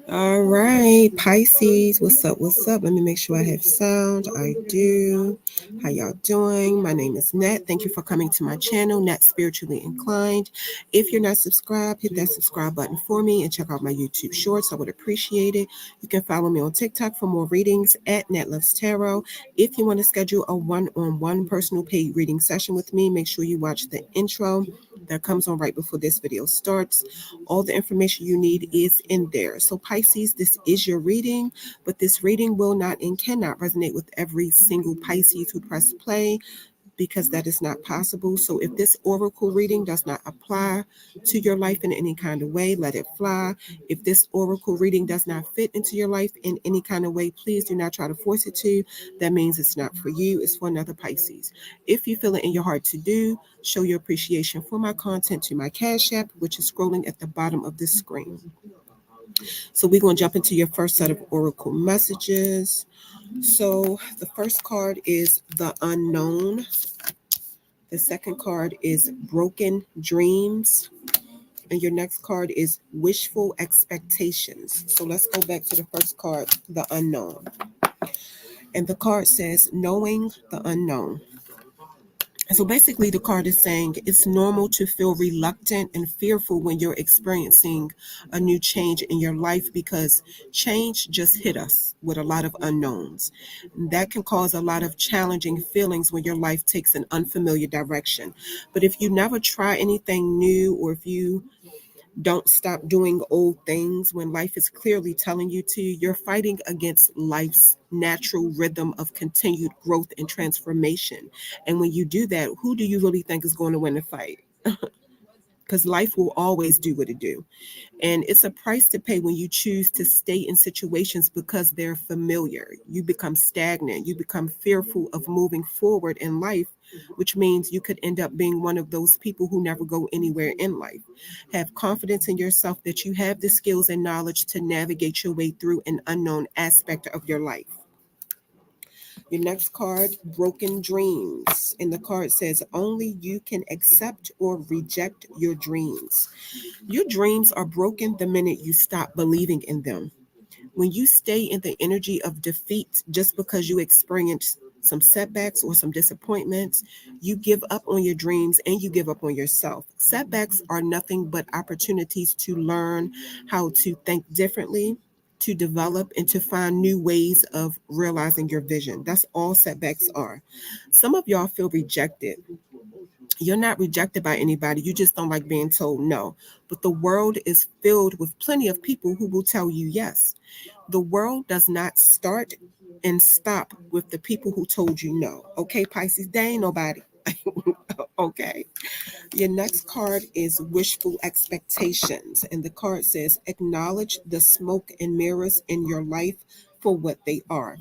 All right, Pisces, what's up? What's up? Let me make sure I have sound. I do. How y'all doing? My name is Net. Thank you for coming to my channel, Net Spiritually Inclined. If you're not subscribed, hit that subscribe button for me and check out my YouTube shorts. I would appreciate it. You can follow me on TikTok for more readings at Net Loves Tarot. If you want to schedule a one-on-one personal paid reading session with me, make sure you watch the intro that comes on right before this video starts. All the information you need is in there. So Pisces, this is your reading, but this reading will not and cannot resonate with every single Pisces who press play, because that is not possible. So if this oracle reading does not apply to your life in any kind of way, let it fly. If this oracle reading does not fit into your life in any kind of way, please do not try to force it to. That means it's not for you. It's for another Pisces. If you feel it in your heart to do, show your appreciation for my content to my Cash App, which is scrolling at the bottom of this screen. So we're going to jump into your first set of oracle messages. So the first card is the unknown. The second card is broken dreams. And your next card is wishful expectations. So let's go back to the first card, the unknown. And the card says knowing the unknown. So basically the card is saying it's normal to feel reluctant and fearful when you're experiencing a new change in your life, because change just hit us with a lot of unknowns. That can cause a lot of challenging feelings when your life takes an unfamiliar direction. But if you never try anything new, or if you don't stop doing old things when life is clearly telling you to, you're fighting against life's natural rhythm of continued growth and transformation. And when you do that, who do you really think is going to win the fight? Because life will always do what it do. And it's a price to pay when you choose to stay in situations because they're familiar. You become stagnant. You become fearful of moving forward in life, which means you could end up being one of those people who never go anywhere in life. Have confidence in yourself that you have the skills and knowledge to navigate your way through an unknown aspect of your life. Your next card, broken dreams. And the card says only you can accept or reject your dreams. Your dreams are broken the minute you stop believing in them. When you stay in the energy of defeat just because you experience some setbacks or some disappointments, you give up on your dreams and you give up on yourself. Setbacks are nothing but opportunities to learn how to think differently, to develop, and to find new ways of realizing your vision. That's all setbacks are. Some of y'all feel rejected. You're not rejected by anybody. You just don't like being told no. But the world is filled with plenty of people who will tell you yes. The world does not start and stop with the people who told you no. Okay, Pisces, they ain't nobody. Okay. Your next card is wishful expectations. And the card says acknowledge the smoke and mirrors in your life for what they are.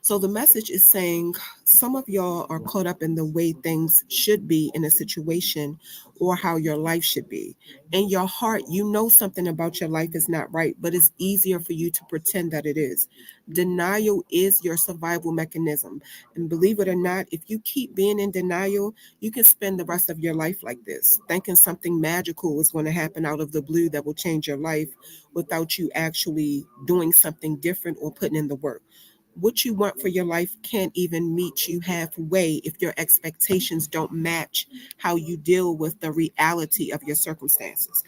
So the message is saying some of y'all are caught up in the way things should be in a situation, or how your life should be. In your heart, you know something about your life is not right, but it's easier for you to pretend that it is. Denial is your survival mechanism. And believe it or not, if you keep being in denial, you can spend the rest of your life like this, thinking something magical is going to happen out of the blue that will change your life without you actually doing something different or putting in the work. What you want for your life can't even meet you halfway if your expectations don't match how you deal with the reality of your circumstances.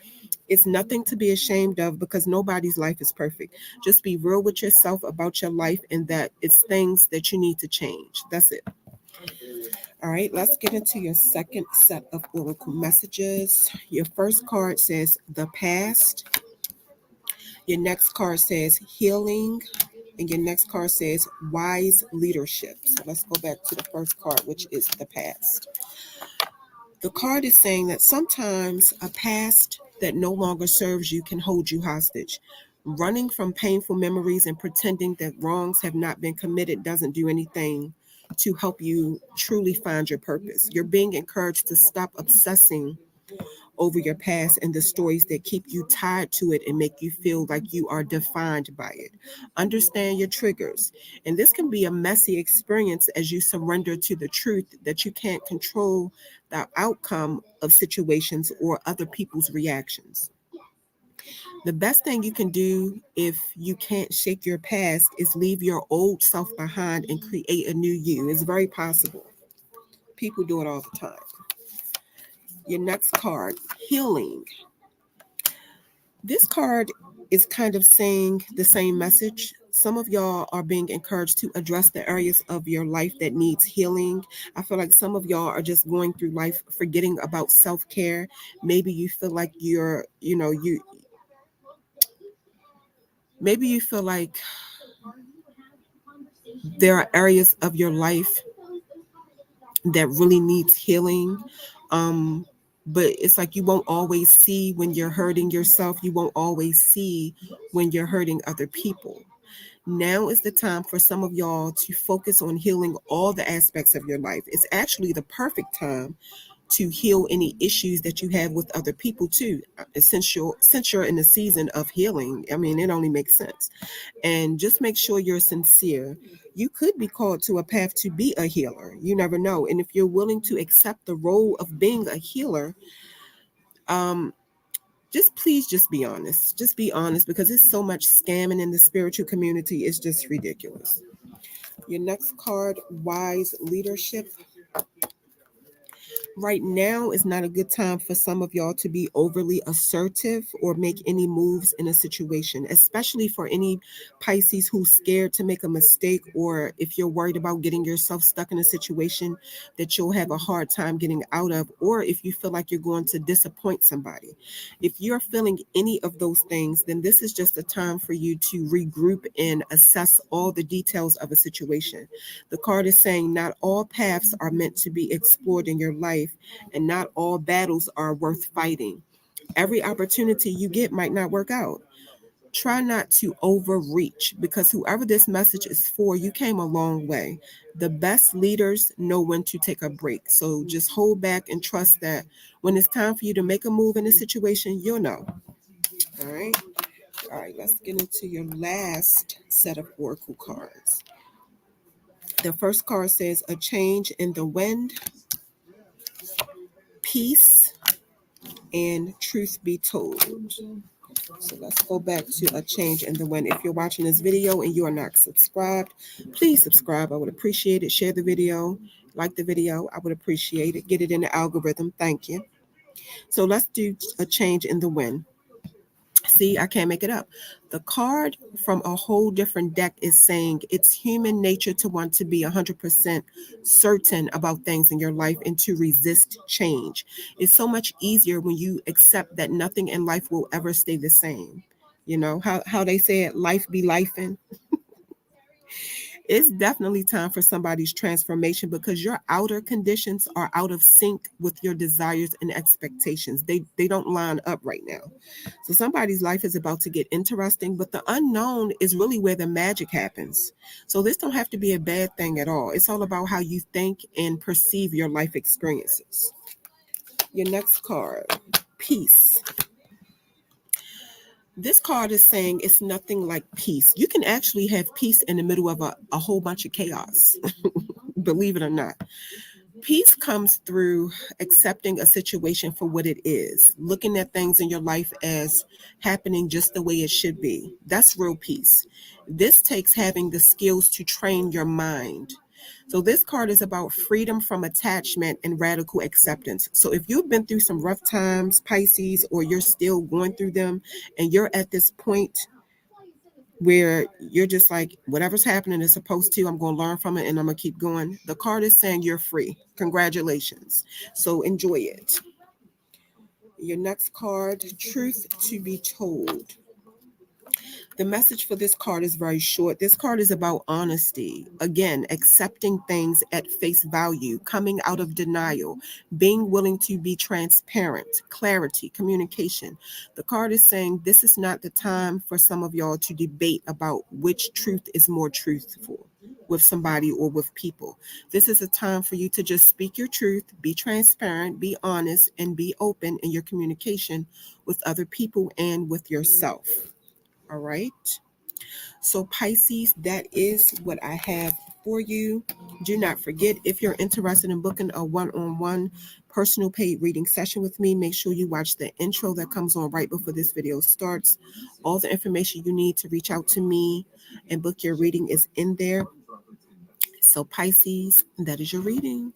It's nothing to be ashamed of, because nobody's life is perfect. Just be real with yourself about your life, and that it's things that you need to change. That's it. All right, let's get into your second set of oracle messages. Your first card says the past. Your next card says healing. And your next card says wise leadership. So let's go back to the first card, which is the past. The card is saying that sometimes a past that no longer serves you can hold you hostage. Running from painful memories and pretending that wrongs have not been committed doesn't do anything to help you truly find your purpose. You're being encouraged to stop obsessing over your past and the stories that keep you tied to it and make you feel like you are defined by it. Understand your triggers. And this can be a messy experience as you surrender to the truth that you can't control the outcome of situations or other people's reactions. The best thing you can do if you can't shake your past is leave your old self behind and create a new you. It's very possible. People do it all the time. Your next card, healing. This card is kind of saying the same message. Some of y'all are being encouraged to address the areas of your life that needs healing. I feel like some of y'all are just going through life forgetting about self-care. Maybe you feel like maybe you feel like there are areas of your life that really needs healing. Um, but it's like you won't always see when you're hurting yourself. You won't always see when you're hurting other people. Now is the time for some of y'all to focus on healing all the aspects of your life. It's actually the perfect time to heal any issues that you have with other people too. Since you're in the season of healing, I mean, it only makes sense. And just make sure you're sincere. You could be called to a path to be a healer. You never know. And if you're willing to accept the role of being a healer, um, just be honest. Just be honest because there's so much scamming in the spiritual community. It's just ridiculous. Your next card, wise leadership. Right now is not a good time for some of y'all to be overly assertive or make any moves in a situation, especially for any Pisces who's scared to make a mistake, or if you're worried about getting yourself stuck in a situation that you'll have a hard time getting out of, or if you feel like you're going to disappoint somebody. If you're feeling any of those things, then this is just a time for you to regroup and assess all the details of a situation. The card is saying not all paths are meant to be explored in your life, and not all battles are worth fighting. Every opportunity you get might not work out. Try not to overreach because whoever this message is for, you came a long way. The best leaders know when to take a break. So just hold back and trust that when it's time for you to make a move in a situation, you'll know. All right. All right. Let's get into your last set of oracle cards. The first card says a change in the wind, peace, and truth be told. So let's go back to a change in the wind. If you're watching this video and you are not subscribed, please subscribe. I would appreciate it. Share the video, like the video. I would appreciate it. Get it in the algorithm. Thank you. So let's do a change in the wind. See, I can't make it up. The card from a whole different deck is saying it's human nature to want to be 100% certain about things in your life and to resist change. It's so much easier when you accept that nothing in life will ever stay the same. You know how they say it, life be lifing. It's definitely time for somebody's transformation because your outer conditions are out of sync with your desires and expectations. They don't line up right now. So somebody's life is about to get interesting, but the unknown is really where the magic happens. So this don't have to be a bad thing at all. It's all about how you think and perceive your life experiences. Your next card, peace. This card is saying it's nothing like peace. You can actually have peace in the middle of a whole bunch of chaos, believe it or not. Peace comes through accepting a situation for what it is, looking at things in your life as happening just the way it should be. That's real peace. This takes having the skills to train your mind. So this card is about freedom from attachment and radical acceptance. So if you've been through some rough times, Pisces, or you're still going through them and you're at this point where you're just like, whatever's happening is supposed to, I'm going to learn from it and I'm going to keep going. The card is saying you're free. Congratulations. So enjoy it. Your next card, truth to be told. The message for this card is very short. This card is about honesty. Again, accepting things at face value, coming out of denial, being willing to be transparent, clarity, communication. The card is saying this is not the time for some of y'all to debate about which truth is more truthful with somebody or with people. This is a time for you to just speak your truth, be transparent, be honest, and be open in your communication with other people and with yourself. All right. So, Pisces, that is what I have for you. Do not forget, if you're interested in booking a one-on-one personal paid reading session with me, make sure you watch the intro that comes on right before this video starts. All the information you need to reach out to me and book your reading is in there. So, Pisces, that is your reading.